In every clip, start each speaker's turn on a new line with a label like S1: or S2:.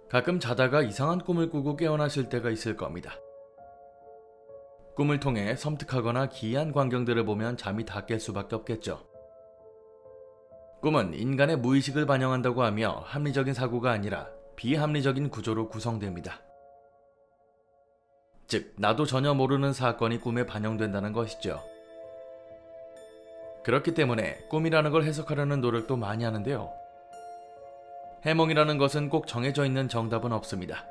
S1: 가끔 자다가 이상한 꿈을 꾸고 깨어나실 때가 있을 겁니다. 꿈을 통해 섬뜩하거나 기이한 광경들을 보면 잠이 다 깰 수밖에 없겠죠. 꿈은 인간의 무의식을 반영한다고 하며 합리적인 사고가 아니라 비합리적인 구조로 구성됩니다. 즉, 나도 전혀 모르는 사건이 꿈에 반영된다는 것이죠. 그렇기 때문에 꿈이라는 걸 해석하려는 노력도 많이 하는데요. 해몽이라는 것은 꼭 정해져 있는 정답은 없습니다.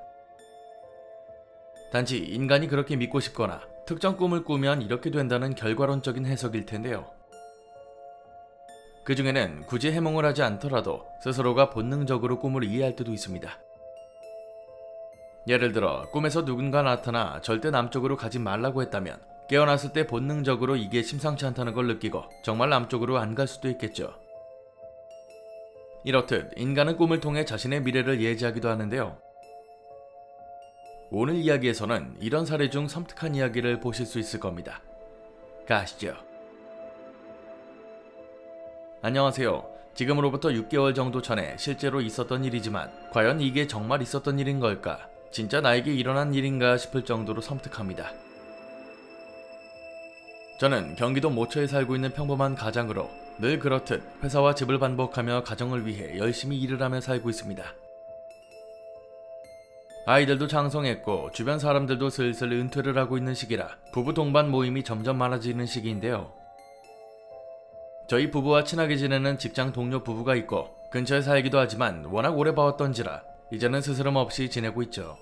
S1: 단지 인간이 그렇게 믿고 싶거나 특정 꿈을 꾸면 이렇게 된다는 결과론적인 해석일 텐데요. 그 중에는 굳이 해몽을 하지 않더라도 스스로가 본능적으로 꿈을 이해할 때도 있습니다. 예를 들어 꿈에서 누군가 나타나 절대 남쪽으로 가지 말라고 했다면 깨어났을 때 본능적으로 이게 심상치 않다는 걸 느끼고 정말 남쪽으로 안 갈 수도 있겠죠. 이렇듯 인간은 꿈을 통해 자신의 미래를 예지하기도 하는데요. 오늘 이야기에서는 이런 사례 중 섬뜩한 이야기를 보실 수 있을 겁니다. 가시죠. 안녕하세요. 지금으로부터 6개월 정도 전에 실제로 있었던 일이지만 과연 이게 정말 있었던 일인 걸까? 진짜 나에게 일어난 일인가 싶을 정도로 섬뜩합니다. 저는 경기도 모처에 살고 있는 평범한 가장으로 늘 그렇듯 회사와 집을 반복하며 가정을 위해 열심히 일을 하며 살고 있습니다. 아이들도 장성했고 주변 사람들도 슬슬 은퇴를 하고 있는 시기라 부부 동반 모임이 점점 많아지는 시기인데요. 저희 부부와 친하게 지내는 직장 동료 부부가 있고 근처에 살기도 하지만 워낙 오래 봐왔던지라 이제는 스스럼 없이 지내고 있죠.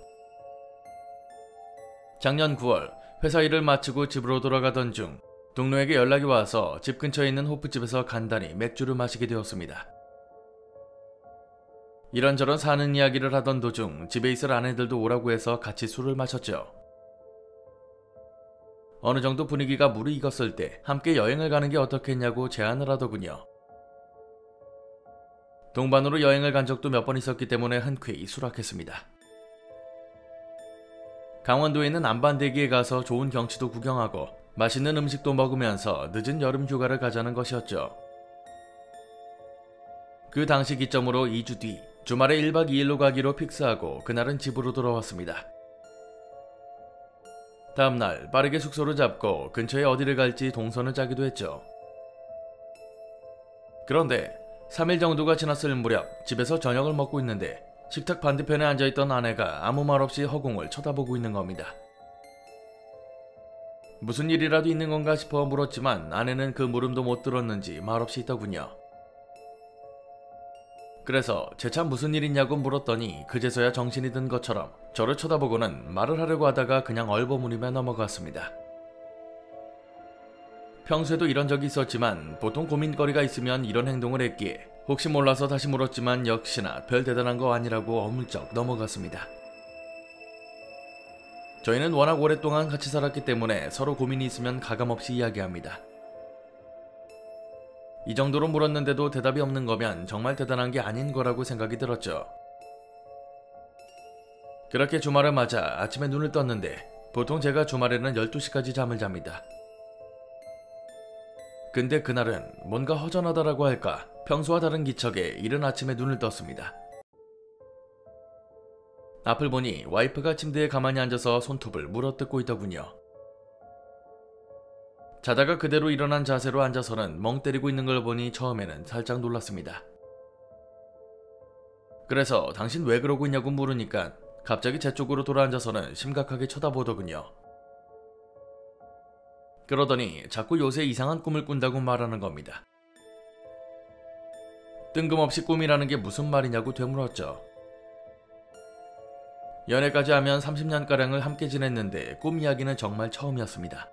S1: 작년 9월 회사 일을 마치고 집으로 돌아가던 중 동료에게 연락이 와서 집 근처에 있는 호프집에서 간단히 맥주를 마시게 되었습니다. 이런저런 사는 이야기를 하던 도중 집에 있을 아내들도 오라고 해서 같이 술을 마셨죠. 어느 정도 분위기가 무르익었을 때 함께 여행을 가는 게 어떻겠냐고 제안을 하더군요. 동반으로 여행을 간 적도 몇 번 있었기 때문에 흔쾌히 수락했습니다. 강원도에 있는 안반대기에 가서 좋은 경치도 구경하고 맛있는 음식도 먹으면서 늦은 여름 휴가를 가자는 것이었죠. 그 당시 기점으로 2주 뒤 주말에 1박 2일로 가기로 픽스하고 그날은 집으로 돌아왔습니다. 다음날 빠르게 숙소를 잡고 근처에 어디를 갈지 동선을 짜기도 했죠. 그런데 3일 정도가 지났을 무렵 집에서 저녁을 먹고 있는데 식탁 반대편에 앉아있던 아내가 아무 말 없이 허공을 쳐다보고 있는 겁니다. 무슨 일이라도 있는 건가 싶어 물었지만 아내는 그 물음도 못 들었는지 말없이 있더군요. 그래서 재차 무슨 일 있냐고 물었더니 그제서야 정신이 든 것처럼 저를 쳐다보고는 말을 하려고 하다가 그냥 얼버무리며 넘어갔습니다. 평소에도 이런 적이 있었지만 보통 고민거리가 있으면 이런 행동을 했기에 혹시 몰라서 다시 물었지만 역시나 별 대단한 거 아니라고 어물쩍 넘어갔습니다. 저희는 워낙 오랫동안 같이 살았기 때문에 서로 고민이 있으면 가감없이 이야기합니다. 이 정도로 물었는데도 대답이 없는 거면 정말 대단한 게 아닌 거라고 생각이 들었죠. 그렇게 주말을 맞아 아침에 눈을 떴는데 보통 제가 주말에는 12시까지 잠을 잡니다. 근데 그날은 뭔가 허전하다라고 할까 평소와 다른 기척에 이른 아침에 눈을 떴습니다. 앞을 보니 와이프가 침대에 가만히 앉아서 손톱을 물어뜯고 있더군요. 자다가 그대로 일어난 자세로 앉아서는 멍 때리고 있는 걸 보니 처음에는 살짝 놀랐습니다. 그래서 당신 왜 그러고 있냐고 물으니까 갑자기 제 쪽으로 돌아앉아서는 심각하게 쳐다보더군요. 그러더니 자꾸 요새 이상한 꿈을 꾼다고 말하는 겁니다. 뜬금없이 꿈이라는 게 무슨 말이냐고 되물었죠. 연애까지 하면 30년가량을 함께 지냈는데 꿈 이야기는 정말 처음이었습니다.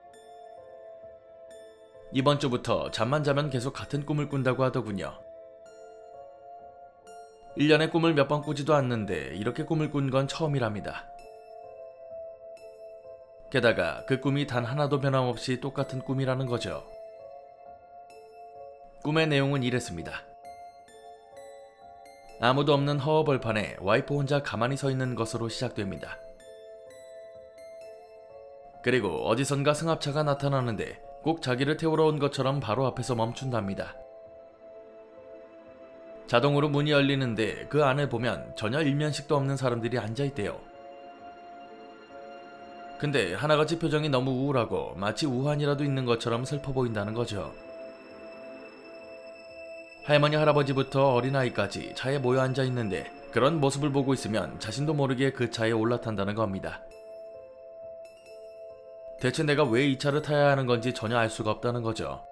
S1: 이번 주부터 잠만 자면 계속 같은 꿈을 꾼다고 하더군요. 1년에 꿈을 몇 번 꾸지도 않는데 이렇게 꿈을 꾼 건 처음이랍니다. 게다가 그 꿈이 단 하나도 변함없이 똑같은 꿈이라는 거죠. 꿈의 내용은 이랬습니다. 아무도 없는 허허벌판에 와이프 혼자 가만히 서 있는 것으로 시작됩니다. 그리고 어디선가 승합차가 나타나는데 꼭 자기를 태우러 온 것처럼 바로 앞에서 멈춘답니다. 자동으로 문이 열리는데 그 안을 보면 전혀 일면식도 없는 사람들이 앉아있대요. 근데 하나같이 표정이 너무 우울하고 마치 우환이라도 있는 것처럼 슬퍼 보인다는 거죠. 할머니 할아버지부터 어린아이까지 차에 모여 앉아있는데 그런 모습을 보고 있으면 자신도 모르게 그 차에 올라탄다는 겁니다. 대체 내가 왜 이 차를 타야 하는 건지 전혀 알 수가 없다는 거죠.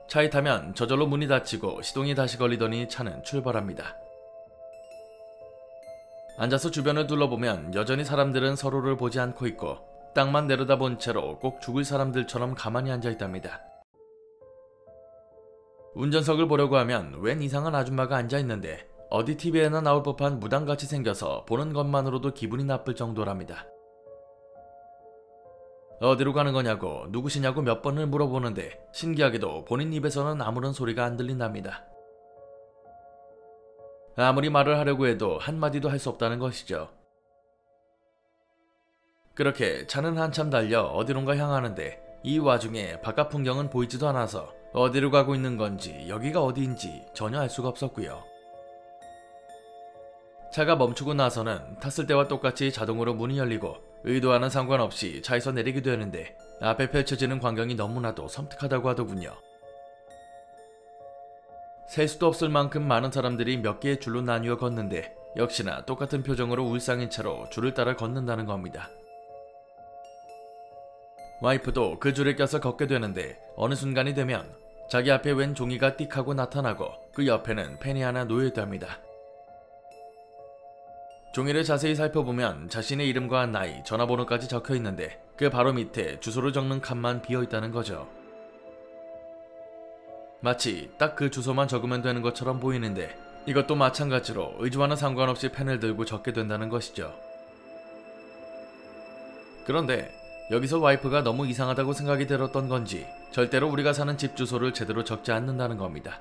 S1: 차에 타면 저절로 문이 닫히고 시동이 다시 걸리더니 차는 출발합니다. 앉아서 주변을 둘러보면 여전히 사람들은 서로를 보지 않고 있고 땅만 내려다본 채로 꼭 죽을 사람들처럼 가만히 앉아있답니다. 운전석을 보려고 하면 웬 이상한 아줌마가 앉아있는데 어디 TV에나 나올 법한 무당같이 생겨서 보는 것만으로도 기분이 나쁠 정도랍니다. 어디로 가는 거냐고 누구시냐고 몇 번을 물어보는데 신기하게도 본인 입에서는 아무런 소리가 안 들린답니다. 아무리 말을 하려고 해도 한마디도 할 수 없다는 것이죠. 그렇게 차는 한참 달려 어디론가 향하는데 이 와중에 바깥 풍경은 보이지도 않아서 어디로 가고 있는 건지 여기가 어디인지 전혀 알 수가 없었고요. 차가 멈추고 나서는 탔을 때와 똑같이 자동으로 문이 열리고 의도와는 상관없이 차에서 내리게 되는데 앞에 펼쳐지는 광경이 너무나도 섬뜩하다고 하더군요. 셀 수도 없을 만큼 많은 사람들이 몇 개의 줄로 나뉘어 걷는데 역시나 똑같은 표정으로 울상인 채로 줄을 따라 걷는다는 겁니다. 와이프도 그 줄에 껴서 걷게 되는데 어느 순간이 되면 자기 앞에 웬 종이가 띡 하고 나타나고 그 옆에는 펜이 하나 놓여있답니다. 종이를 자세히 살펴보면 자신의 이름과 나이, 전화번호까지 적혀있는데 그 바로 밑에 주소를 적는 칸만 비어있다는 거죠. 마치 딱 그 주소만 적으면 되는 것처럼 보이는데 이것도 마찬가지로 의지와는 상관없이 펜을 들고 적게 된다는 것이죠. 그런데 여기서 와이프가 너무 이상하다고 생각이 들었던 건지 절대로 우리가 사는 집 주소를 제대로 적지 않는다는 겁니다.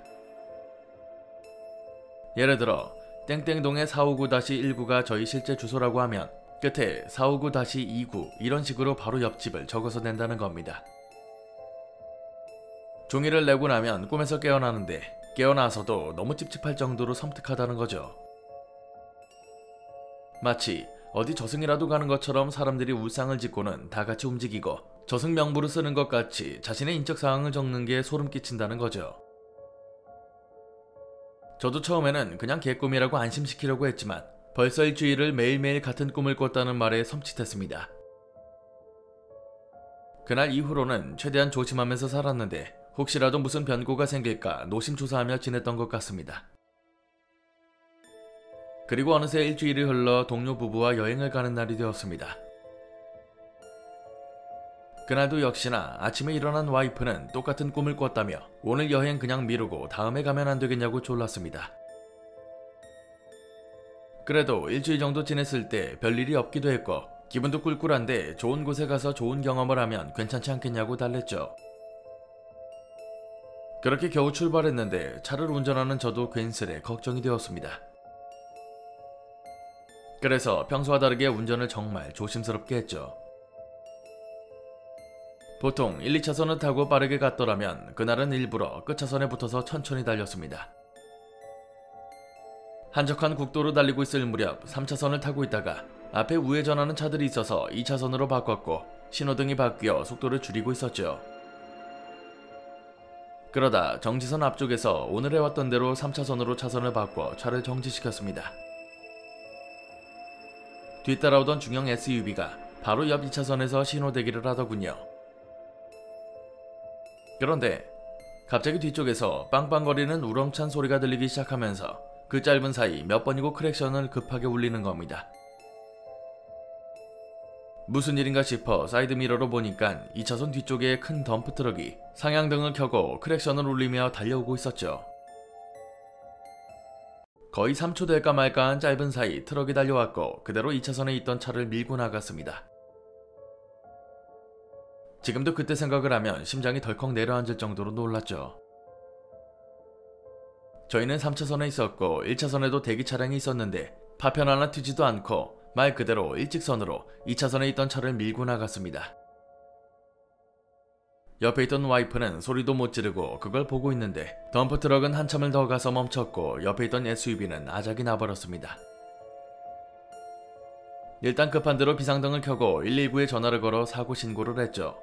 S1: 예를 들어 땡땡동의 459-19가 저희 실제 주소라고 하면 끝에 459-29 이런 식으로 바로 옆집을 적어서 낸다는 겁니다. 종이를 내고 나면 꿈에서 깨어나는데 깨어나서도 너무 찝찝할 정도로 섬뜩하다는 거죠. 마치 어디 저승이라도 가는 것처럼 사람들이 울상을 짓고는 다 같이 움직이고 저승 명부를 쓰는 것 같이 자신의 인적사항을 적는 게 소름 끼친다는 거죠. 저도 처음에는 그냥 개꿈이라고 안심시키려고 했지만 벌써 일주일을 매일매일 같은 꿈을 꿨다는 말에 섬찟했습니다. 그날 이후로는 최대한 조심하면서 살았는데 혹시라도 무슨 변고가 생길까 노심초사하며 지냈던 것 같습니다. 그리고 어느새 일주일이 흘러 동료 부부와 여행을 가는 날이 되었습니다. 그날도 역시나 아침에 일어난 와이프는 똑같은 꿈을 꿨다며 오늘 여행 그냥 미루고 다음에 가면 안 되겠냐고 졸랐습니다. 그래도 일주일 정도 지냈을 때 별일이 없기도 했고 기분도 꿀꿀한데 좋은 곳에 가서 좋은 경험을 하면 괜찮지 않겠냐고 달랬죠. 그렇게 겨우 출발했는데 차를 운전하는 저도 괜스레 걱정이 되었습니다. 그래서 평소와 다르게 운전을 정말 조심스럽게 했죠. 보통 1, 2차선을 타고 빠르게 갔더라면 그날은 일부러 끝차선에 붙어서 천천히 달렸습니다. 한적한 국도로 달리고 있을 무렵 3차선을 타고 있다가 앞에 우회전하는 차들이 있어서 2차선으로 바꿨고 신호등이 바뀌어 속도를 줄이고 있었죠. 그러다 정지선 앞쪽에서 오늘 해왔던 대로 3차선으로 차선을 바꿔 차를 정지시켰습니다. 뒤따라오던 중형 SUV가 바로 옆 2차선에서 신호대기를 하더군요. 그런데 갑자기 뒤쪽에서 빵빵거리는 우렁찬 소리가 들리기 시작하면서 그 짧은 사이 몇 번이고 크랙션을 급하게 울리는 겁니다. 무슨 일인가 싶어 사이드미러로 보니까 2차선 뒤쪽에 큰 덤프트럭이 상향등을 켜고 크랙션을 울리며 달려오고 있었죠. 거의 3초 될까 말까한 짧은 사이 트럭이 달려왔고 그대로 2차선에 있던 차를 밀고 나갔습니다. 지금도 그때 생각을 하면 심장이 덜컥 내려앉을 정도로 놀랐죠. 저희는 3차선에 있었고 1차선에도 대기 차량이 있었는데 파편 하나 튀지도 않고 말 그대로 일직선으로 2차선에 있던 차를 밀고 나갔습니다. 옆에 있던 와이프는 소리도 못 지르고 그걸 보고 있는데 덤프트럭은 한참을 더 가서 멈췄고 옆에 있던 SUV는 아작이 나버렸습니다. 일단 급한 대로 비상등을 켜고 119에 전화를 걸어 사고 신고를 했죠.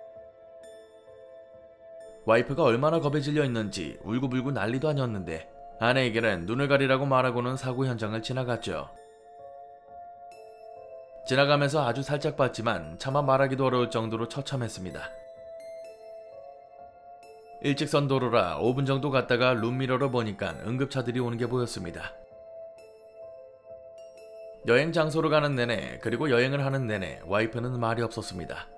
S1: 와이프가 얼마나 겁에 질려 있는지 울고불고 난리도 아니었는데 아내에게는 눈을 가리라고 말하고는 사고 현장을 지나갔죠. 지나가면서 아주 살짝 봤지만 차마 말하기도 어려울 정도로 처참했습니다. 일직선 도로라 5분 정도 갔다가 룸미러로 보니까 응급차들이 오는 게 보였습니다. 여행 장소로 가는 내내 그리고 여행을 하는 내내 와이프는 말이 없었습니다.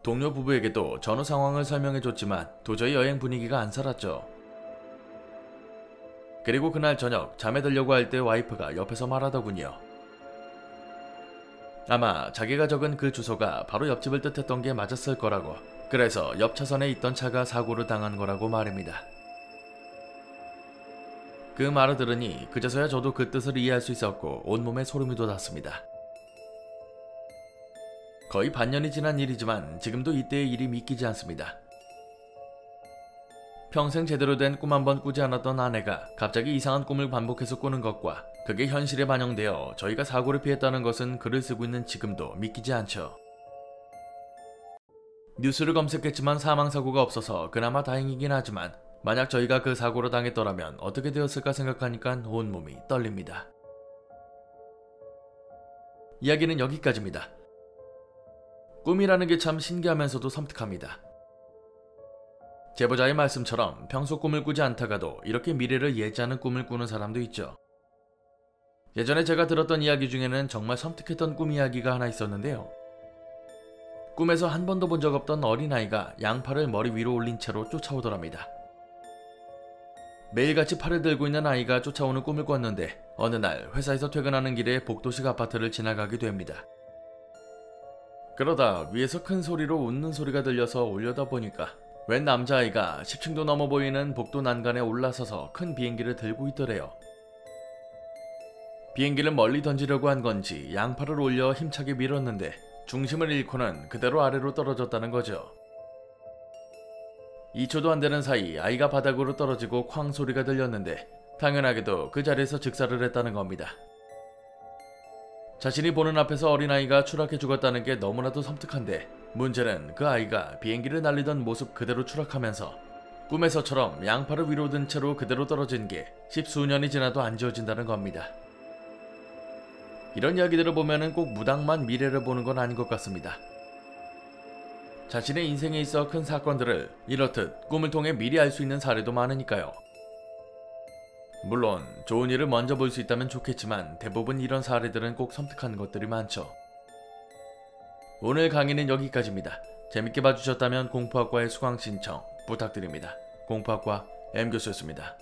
S1: 동료 부부에게도 전후 상황을 설명해줬지만 도저히 여행 분위기가 안 살았죠. 그리고 그날 저녁 잠에 들려고 할 때 와이프가 옆에서 말하더군요. 아마 자기가 적은 그 주소가 바로 옆집을 뜻했던 게 맞았을 거라고, 그래서 옆 차선에 있던 차가 사고를 당한 거라고 말입니다. 그 말을 들으니 그제서야 저도 그 뜻을 이해할 수 있었고 온몸에 소름이 돋았습니다. 거의 반년이 지난 일이지만 지금도 이때의 일이 믿기지 않습니다. 평생 제대로 된 꿈 한 번 꾸지 않았던 아내가 갑자기 이상한 꿈을 반복해서 꾸는 것과 그게 현실에 반영되어 저희가 사고를 피했다는 것은 글을 쓰고 있는 지금도 믿기지 않죠. 뉴스를 검색했지만 사망사고가 없어서 그나마 다행이긴 하지만 만약 저희가 그 사고를 당했더라면 어떻게 되었을까 생각하니까 온몸이 떨립니다. 이야기는 여기까지입니다. 꿈이라는 게 참 신기하면서도 섬뜩합니다. 제보자의 말씀처럼 평소 꿈을 꾸지 않다가도 이렇게 미래를 예지하는 꿈을 꾸는 사람도 있죠. 예전에 제가 들었던 이야기 중에는 정말 섬뜩했던 꿈 이야기가 하나 있었는데요. 꿈에서 한 번도 본 적 없던 어린아이가 양팔을 머리 위로 올린 채로 쫓아오더랍니다. 매일같이 팔을 들고 있는 아이가 쫓아오는 꿈을 꿨는데 어느 날 회사에서 퇴근하는 길에 복도식 아파트를 지나가게 됩니다. 그러다 위에서 큰 소리로 웃는 소리가 들려서 올려다보니까 웬 남자아이가 10층도 넘어 보이는 복도 난간에 올라서서 큰 비행기를 들고 있더래요. 비행기를 멀리 던지려고 한 건지 양팔을 올려 힘차게 밀었는데 중심을 잃고는 그대로 아래로 떨어졌다는 거죠. 2초도 안 되는 사이 아이가 바닥으로 떨어지고 쾅 소리가 들렸는데 당연하게도 그 자리에서 즉사를 했다는 겁니다. 자신이 보는 앞에서 어린아이가 추락해 죽었다는 게 너무나도 섬뜩한데 문제는 그 아이가 비행기를 날리던 모습 그대로 추락하면서 꿈에서처럼 양팔을 위로 든 채로 그대로 떨어진 게 10수년이 지나도 안 지워진다는 겁니다. 이런 이야기들을 보면은 꼭 무당만 미래를 보는 건 아닌 것 같습니다. 자신의 인생에 있어 큰 사건들을 이렇듯 꿈을 통해 미리 알 수 있는 사례도 많으니까요. 물론 좋은 일을 먼저 볼 수 있다면 좋겠지만 대부분 이런 사례들은 꼭 섬뜩한 것들이 많죠. 오늘 강의는 여기까지입니다. 재밌게 봐주셨다면 공포학과의 수강 신청 부탁드립니다. 공포학과 M교수였습니다.